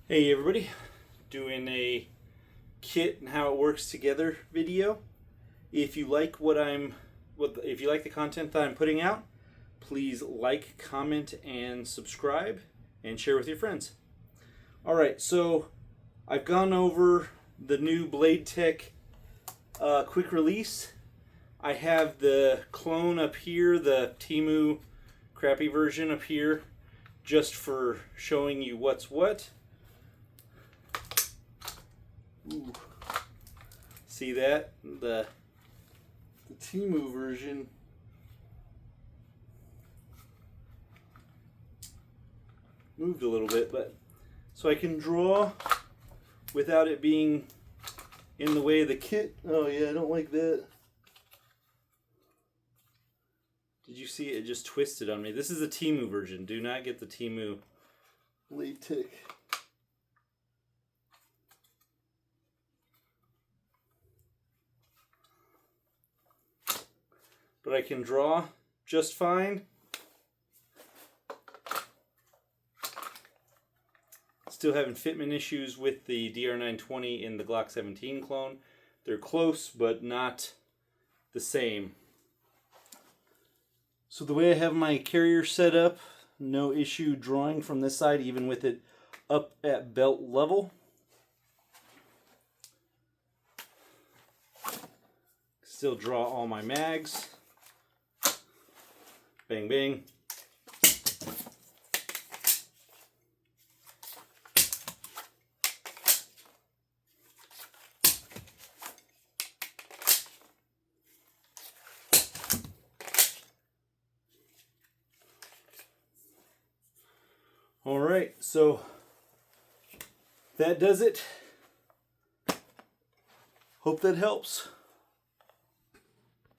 Hey everybody, doing a kit and how it works together video. If you like if you like the content that I'm putting out, please like, comment, and subscribe, and share with your friends. All right, so I've gone over the new Blade Tech quick release. I have the clone up here, the Temu crappy version up here, just for showing you what's what. Ooh. See that? The Temu version moved a little bit, but so I can draw without it being in the way of the kit. Oh yeah, I don't like that. Did you see it? It just twisted on me. This is the Temu version. Do not get the Temu Blade Tech. But I can draw just fine. Still having fitment issues with the DR920 in the Glock 17 clone. They're close, but not the same. So the way I have my carrier set up, no issue drawing from this side, even with it up at belt level. Still draw all my mags. Bang, bang. All right, so that does it. Hope that helps.